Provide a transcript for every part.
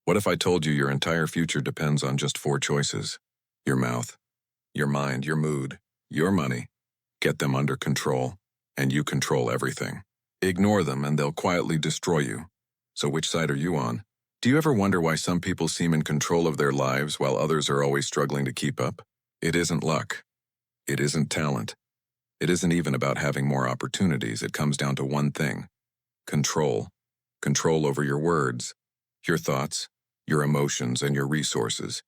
What if I told you your entire future depends on just 4 choices? Your mouth, your mind, your mood, your money. Get them under control, and you control everything. Ignore them and they'll quietly destroy you. So which side are you on? Do you ever wonder why some people seem in control of their lives while others are always struggling to keep up? It isn't luck. It isn't talent. It isn't even about having more opportunities. It comes down to one thing: control. Control over your words, your thoughts, your emotions, and your resources.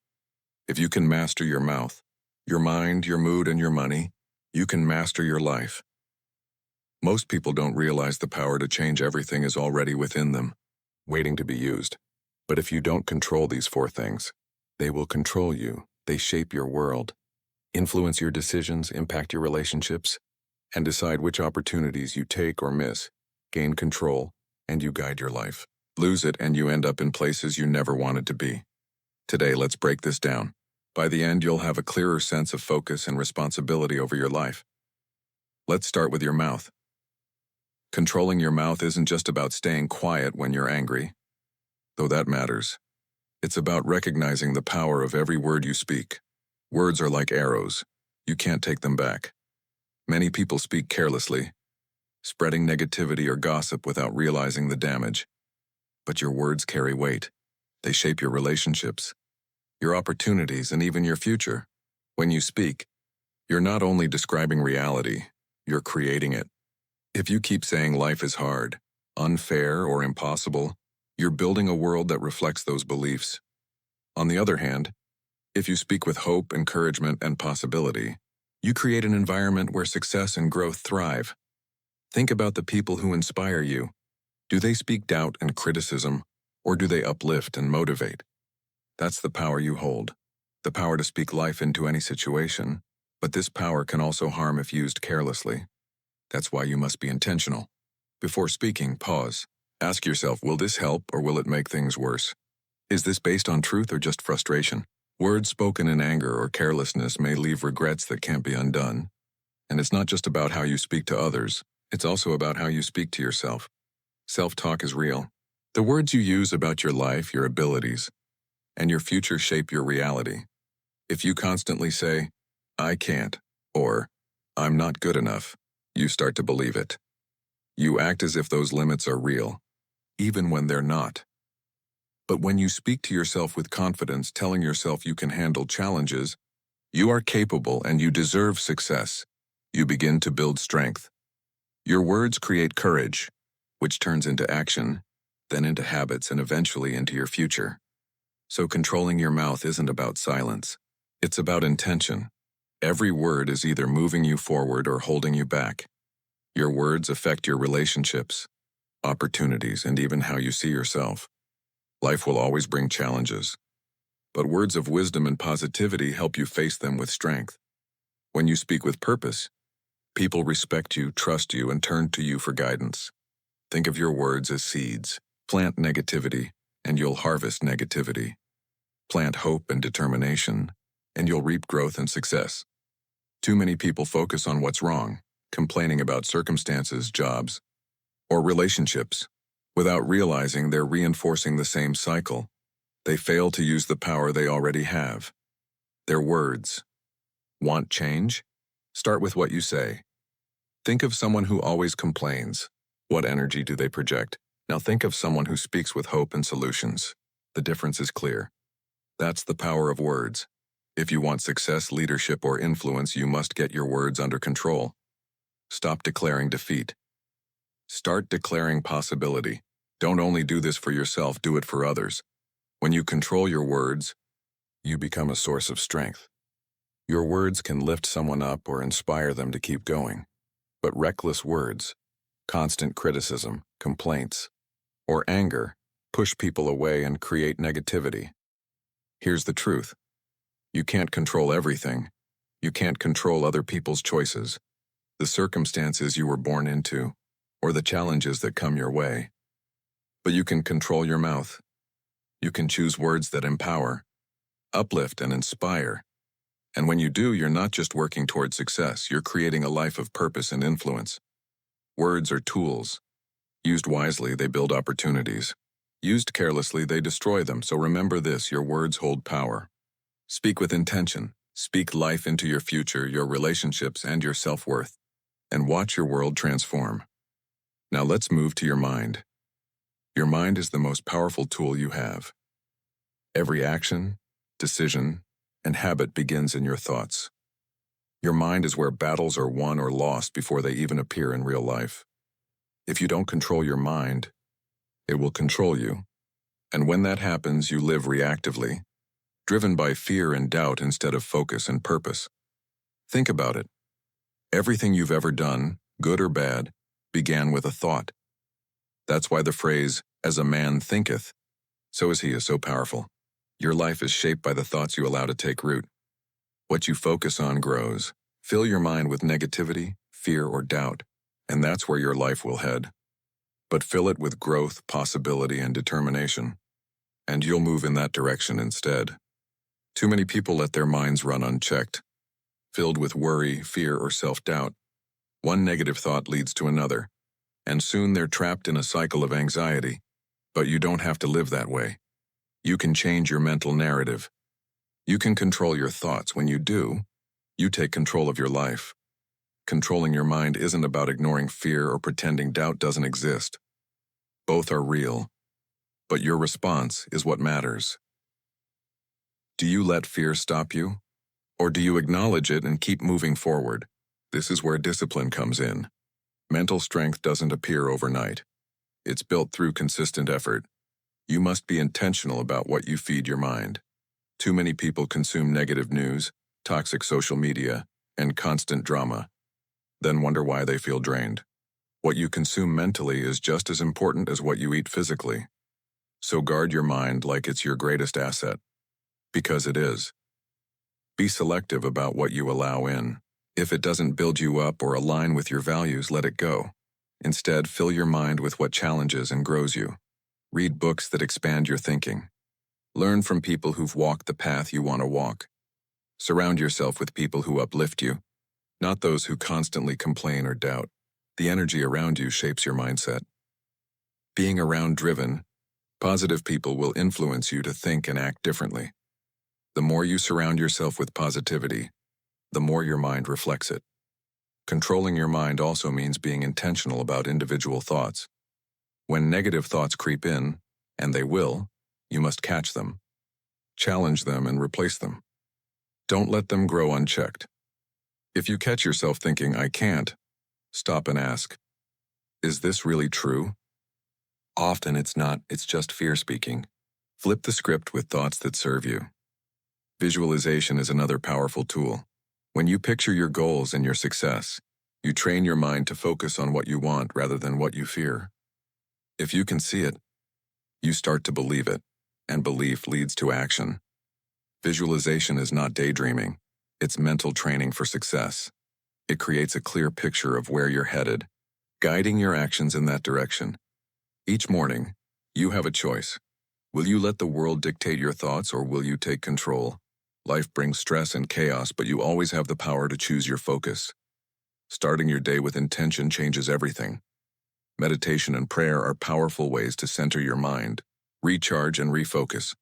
If you can master your mouth, your mind, your mood, and your money, you can master your life. Most people don't realize the power to change everything is already within them, waiting to be used. But if you don't control these 4 things, they will control you. They shape your world, influence your decisions, impact your relationships, and decide which opportunities you take or miss. Gain control, and you guide your life. Lose it, and you end up in places you never wanted to be. Today, let's break this down. By the end, you'll have a clearer sense of focus and responsibility over your life. Let's start with your mouth. Controlling your mouth isn't just about staying quiet when you're angry, though that matters. It's about recognizing the power of every word you speak. Words are like arrows. You can't take them back. Many people speak carelessly, spreading negativity or gossip without realizing the damage. But your words carry weight. They shape your relationships, your opportunities, and even your future. When you speak, you're not only describing reality, you're creating it. If you keep saying life is hard, unfair, or impossible, you're building a world that reflects those beliefs. On the other hand, if you speak with hope, encouragement, and possibility, you create an environment where success and growth thrive. Think about the people who inspire you. Do they speak doubt and criticism, or do they uplift and motivate? That's the power you hold, the power to speak life into any situation, but this power can also harm if used carelessly. That's why you must be intentional. Before speaking, pause. Ask yourself, will this help or will it make things worse? Is this based on truth or just frustration? Words spoken in anger or carelessness may leave regrets that can't be undone. And it's not just about how you speak to others, it's also about how you speak to yourself. Self-talk is real. The words you use about your life, your abilities, and your future shape your reality. If you constantly say, "I can't," or "I'm not good enough," you start to believe it. You act as if those limits are real, even when they're not. But when you speak to yourself with confidence, telling yourself you can handle challenges, you are capable and you deserve success, you begin to build strength. Your words create courage, which turns into action, then into habits, and eventually into your future. So controlling your mouth isn't about silence. It's about intention. Every word is either moving you forward or holding you back. Your words affect your relationships, opportunities, and even how you see yourself. Life will always bring challenges, but words of wisdom and positivity help you face them with strength. When you speak with purpose, people respect you, trust you, and turn to you for guidance. Think of your words as seeds. Plant negativity, and you'll harvest negativity. Plant hope and determination, and you'll reap growth and success. Too many people focus on what's wrong, complaining about circumstances, jobs, or relationships, without realizing they're reinforcing the same cycle. They fail to use the power they already have. Their words. Want change? Start with what you say. Think of someone who always complains. What energy do they project? Now think of someone who speaks with hope and solutions. The difference is clear. That's the power of words. If you want success, leadership, or influence, you must get your words under control. Stop declaring defeat. Start declaring possibility. Don't only do this for yourself, do it for others. When you control your words, you become a source of strength. Your words can lift someone up or inspire them to keep going. But reckless words, constant criticism, complaints, or anger push people away and create negativity. Here's the truth. You can't control everything. You can't control other people's choices, the circumstances you were born into, or the challenges that come your way. But you can control your mouth. You can choose words that empower, uplift, and inspire. And when you do, you're not just working toward success, you're creating a life of purpose and influence. Words are tools. Used wisely, they build opportunities. Used carelessly, they destroy them, so remember this: your words hold power. Speak with intention. Speak life into your future, your relationships, and your self-worth, and watch your world transform. Now let's move to your mind. Your mind is the most powerful tool you have. Every action, decision, and habit begins in your thoughts. Your mind is where battles are won or lost before they even appear in real life. If you don't control your mind, it will control you. And when that happens, you live reactively, driven by fear and doubt instead of focus and purpose. Think about it. Everything you've ever done, good or bad, began with a thought. That's why the phrase, "as a man thinketh, so is he," is so powerful. Your life is shaped by the thoughts you allow to take root. What you focus on grows. Fill your mind with negativity, fear, or doubt, and that's where your life will head. But fill it with growth, possibility, and determination, and you'll move in that direction instead. Too many people let their minds run unchecked, filled with worry, fear, or self-doubt. One negative thought leads to another, and soon they're trapped in a cycle of anxiety. But you don't have to live that way. You can change your mental narrative. You can control your thoughts. When you do, you take control of your life. Controlling your mind isn't about ignoring fear or pretending doubt doesn't exist. Both are real, but your response is what matters. Do you let fear stop you? Or do you acknowledge it and keep moving forward? This is where discipline comes in. Mental strength doesn't appear overnight. It's built through consistent effort. You must be intentional about what you feed your mind. Too many people consume negative news, toxic social media, and constant drama, then wonder why they feel drained. What you consume mentally is just as important as what you eat physically. So guard your mind like it's your greatest asset, because it is. Be selective about what you allow in. If it doesn't build you up or align with your values, let it go. Instead, fill your mind with what challenges and grows you. Read books that expand your thinking. Learn from people who've walked the path you want to walk. Surround yourself with people who uplift you, not those who constantly complain or doubt. The energy around you shapes your mindset. Being around driven, positive people will influence you to think and act differently. The more you surround yourself with positivity, the more your mind reflects it. Controlling your mind also means being intentional about individual thoughts. When negative thoughts creep in, and they will, you must catch them, challenge them, and replace them. Don't let them grow unchecked. If you catch yourself thinking, "I can't," stop and ask, "Is this really true?" Often it's not, it's just fear speaking. Flip the script with thoughts that serve you. Visualization is another powerful tool. When you picture your goals and your success, you train your mind to focus on what you want rather than what you fear. If you can see it, you start to believe it, and belief leads to action. Visualization is not daydreaming, it's mental training for success. It creates a clear picture of where you're headed, guiding your actions in that direction. Each morning, you have a choice. Will you let the world dictate your thoughts, or will you take control? Life brings stress and chaos, but you always have the power to choose your focus. Starting your day with intention changes everything. Meditation and prayer are powerful ways to center your mind, recharge, and refocus.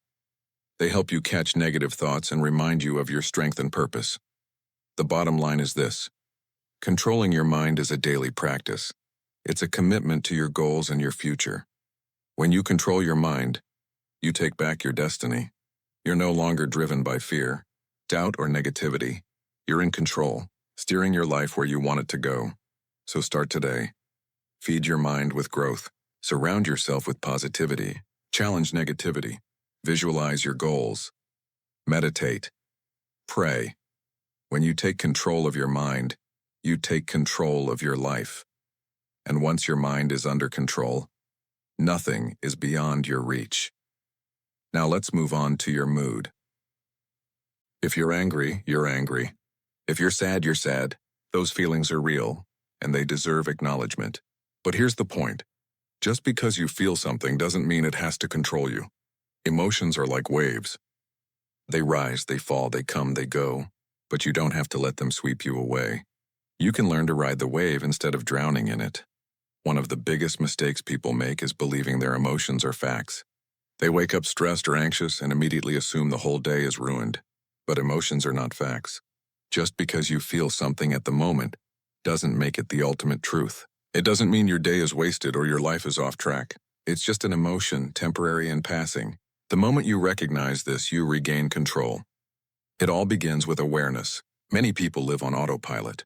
They help you catch negative thoughts and remind you of your strength and purpose. The bottom line is this: controlling your mind is a daily practice. It's a commitment to your goals and your future. When you control your mind, you take back your destiny. You're no longer driven by fear, doubt, or negativity. You're in control, steering your life where you want it to go. So start today. Feed your mind with growth. Surround yourself with positivity. Challenge negativity. Visualize your goals. Meditate. Pray. When you take control of your mind, you take control of your life. And once your mind is under control, nothing is beyond your reach. Now let's move on to your mood. If you're angry, you're angry. If you're sad, you're sad. Those feelings are real, and they deserve acknowledgement. But here's the point. Just because you feel something doesn't mean it has to control you. Emotions are like waves. They rise, they fall, they come, they go, but you don't have to let them sweep you away. You can learn to ride the wave instead of drowning in it. One of the biggest mistakes people make is believing their emotions are facts. They wake up stressed or anxious and immediately assume the whole day is ruined. But emotions are not facts. Just because you feel something at the moment doesn't make it the ultimate truth. It doesn't mean your day is wasted or your life is off track. It's just an emotion, temporary and passing. The moment you recognize this, you regain control. It all begins with awareness. Many people live on autopilot,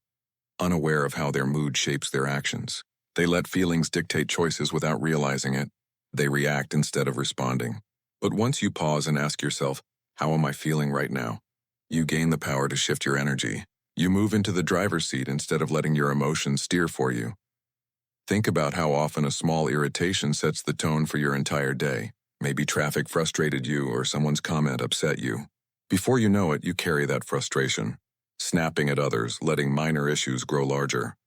unaware of how their mood shapes their actions. They let feelings dictate choices without realizing it. They react instead of responding. But once you pause and ask yourself, how am I feeling right now? You gain the power to shift your energy. You move into the driver's seat instead of letting your emotions steer for you. Think about how often a small irritation sets the tone for your entire day. Maybe traffic frustrated you or someone's comment upset you. Before you know it, you carry that frustration, snapping at others, letting minor issues grow larger.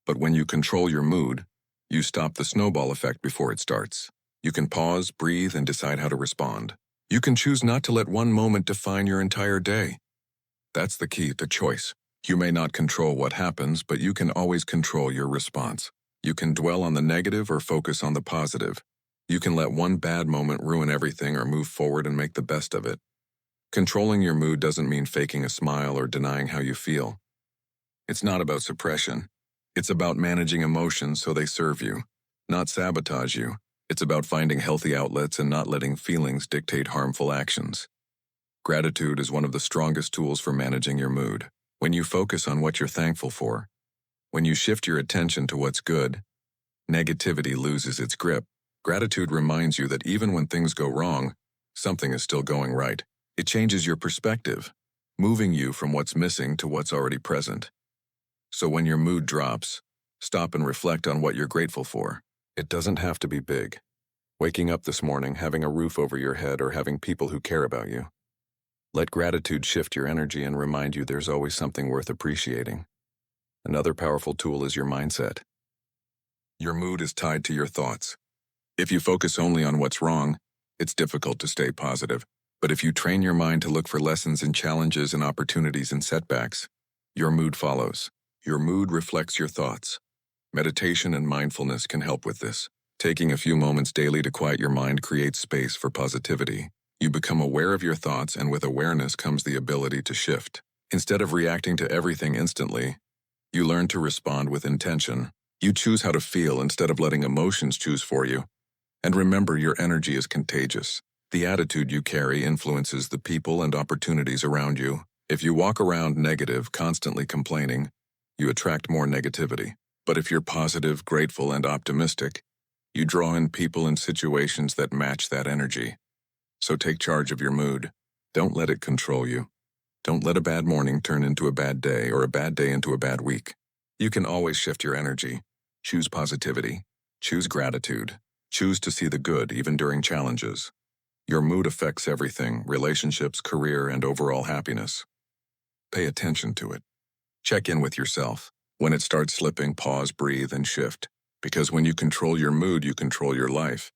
But when you control your mood, you stop the snowball effect before it starts. You can pause, breathe, and decide how to respond. You can choose not to let one moment define your entire day. That's the key, the choice. You may not control what happens, but you can always control your response. You can dwell on the negative or focus on the positive. You can let one bad moment ruin everything or move forward and make the best of it. Controlling your mood doesn't mean faking a smile or denying how you feel. It's not about suppression. It's about managing emotions so they serve you, not sabotage you. It's about finding healthy outlets and not letting feelings dictate harmful actions. Gratitude is one of the strongest tools for managing your mood. When you focus on what you're thankful for, when you shift your attention to what's good, negativity loses its grip. Gratitude reminds you that even when things go wrong, something is still going right. It changes your perspective, moving you from what's missing to what's already present. So when your mood drops, stop and reflect on what you're grateful for. It doesn't have to be big. Waking up this morning, having a roof over your head, or having people who care about you. Let gratitude shift your energy and remind you there's always something worth appreciating. Another powerful tool is your mindset. Your mood is tied to your thoughts. If you focus only on what's wrong, it's difficult to stay positive. But if you train your mind to look for lessons in challenges and opportunities in setbacks, your mood follows. Your mood reflects your thoughts. Meditation and mindfulness can help with this. Taking a few moments daily to quiet your mind creates space for positivity. You become aware of your thoughts, and with awareness comes the ability to shift. Instead of reacting to everything instantly, you learn to respond with intention. You choose how to feel instead of letting emotions choose for you. And remember, your energy is contagious. The attitude you carry influences the people and opportunities around you. If you walk around negative, constantly complaining, you attract more negativity. But if you're positive, grateful, and optimistic, you draw in people and situations that match that energy. So take charge of your mood. Don't let it control you. Don't let a bad morning turn into a bad day or a bad day into a bad week. You can always shift your energy. Choose positivity. Choose gratitude. Choose to see the good even during challenges. Your mood affects everything: relationships, career, and overall happiness. Pay attention to it. Check in with yourself. When it starts slipping, pause, breathe, and shift. Because when you control your mood, you control your life.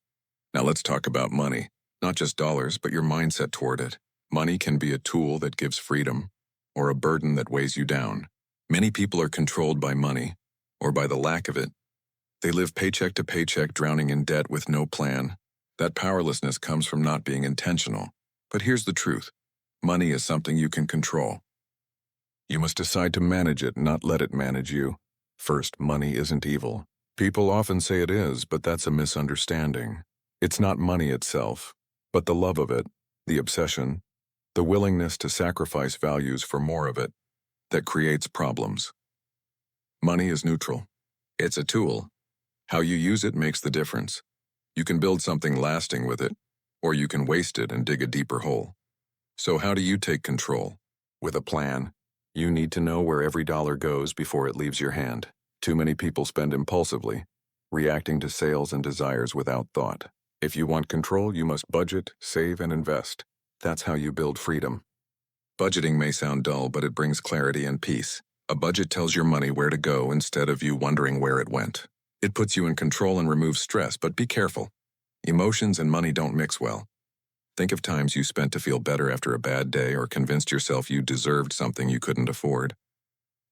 Now let's talk about money. Not just dollars, but your mindset toward it. Money can be a tool that gives freedom, or a burden that weighs you down. Many people are controlled by money, or by the lack of it. They live paycheck to paycheck, drowning in debt with no plan. That powerlessness comes from not being intentional. But here's the truth. Money is something you can control. You must decide to manage it, not let it manage you. First, money isn't evil. People often say it is, but that's a misunderstanding. It's not money itself, but the love of it, the obsession, the willingness to sacrifice values for more of it, that creates problems. Money is neutral. It's a tool. How you use it makes the difference. You can build something lasting with it, or you can waste it and dig a deeper hole. So how do you take control? With a plan. You need to know where every dollar goes before it leaves your hand. Too many people spend impulsively, reacting to sales and desires without thought. If you want control, you must budget, save, and invest. That's how you build freedom. Budgeting may sound dull, but it brings clarity and peace. A budget tells your money where to go instead of you wondering where it went. It puts you in control and removes stress, but be careful. Emotions and money don't mix well. Think of times you spent to feel better after a bad day or convinced yourself you deserved something you couldn't afford.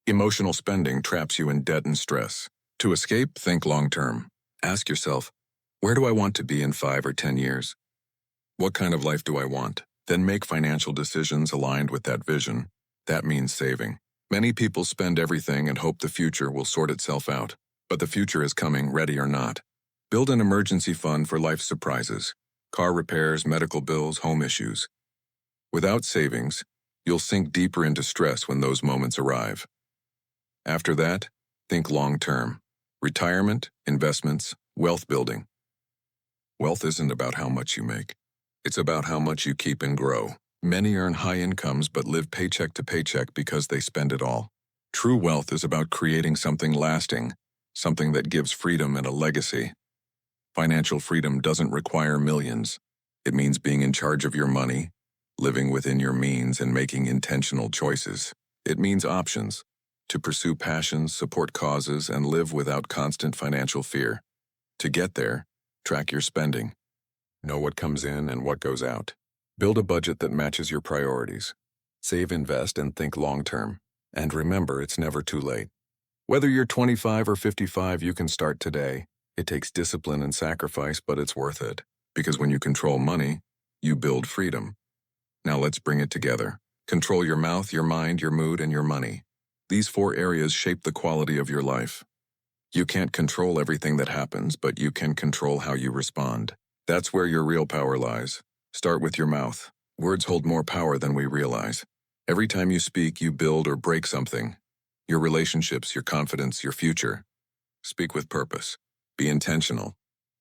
Emotional spending traps you in debt and stress. To escape, think long-term. Ask yourself, where do I want to be in 5 or 10 years? What kind of life do I want? Then make financial decisions aligned with that vision. That means saving. Many people spend everything and hope the future will sort itself out. But the future is coming, ready or not. Build an emergency fund for life's surprises. Car repairs, medical bills, home issues. Without savings, you'll sink deeper into stress when those moments arrive. After that, think long-term. Retirement, investments, wealth building. Wealth isn't about how much you make. It's about how much you keep and grow. Many earn high incomes but live paycheck to paycheck because they spend it all. True wealth is about creating something lasting, something that gives freedom and a legacy. Financial freedom doesn't require millions. It means being in charge of your money, living within your means, and making intentional choices. It means options, to pursue passions, support causes, and live without constant financial fear. To get there, track your spending. Know what comes in and what goes out. Build a budget that matches your priorities. Save, invest, and think long-term. And remember, it's never too late. Whether you're 25 or 55, you can start today. It takes discipline and sacrifice, but it's worth it. Because when you control money, you build freedom. Now let's bring it together. Control your mouth, your mind, your mood, and your money. These 4 areas shape the quality of your life. You can't control everything that happens, but you can control how you respond. That's where your real power lies. Start with your mouth. Words hold more power than we realize. Every time you speak, you build or break something. Your relationships, your confidence, your future. Speak with purpose. Be intentional.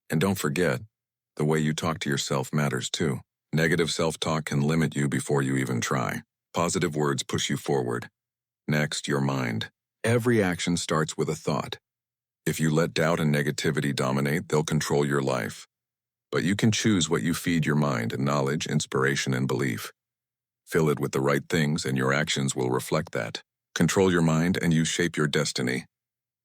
And don't forget, the way you talk to yourself matters too. Negative self-talk can limit you before you even try. Positive words push you forward. Next, your mind. Every action starts with a thought. If you let doubt and negativity dominate, they'll control your life. But you can choose what you feed your mind: knowledge, inspiration, and belief. Fill it with the right things and your actions will reflect that. Control your mind and you shape your destiny.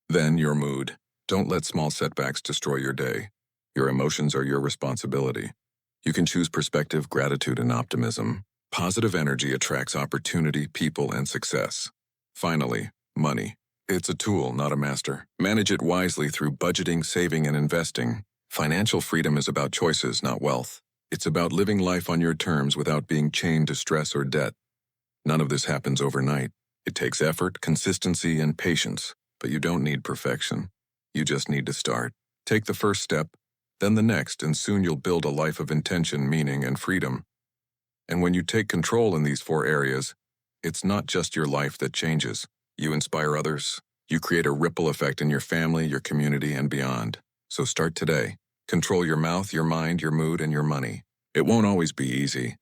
Then your mood. Don't let small setbacks destroy your day. Your emotions are your responsibility. You can choose perspective, gratitude, and optimism. Positive energy attracts opportunity, people, and success. Finally, money. It's a tool, not a master. Manage it wisely through budgeting, saving, and investing. Financial freedom is about choices, not wealth. It's about living life on your terms without being chained to stress or debt. None of this happens overnight. It takes effort, consistency, and patience. But you don't need perfection. You just need to start. Take the first step, then the next, and soon you'll build a life of intention, meaning, and freedom. And when you take control in these 4 areas, it's not just your life that changes. You inspire others. You create a ripple effect in your family, your community, and beyond. So start today. Control your mouth, your mind, your mood, and your money. It won't always be easy,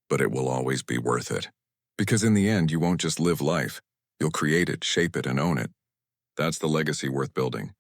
but it will always be worth it. Because in the end, you won't just live life. You'll create it, shape it, and own it. That's the legacy worth building.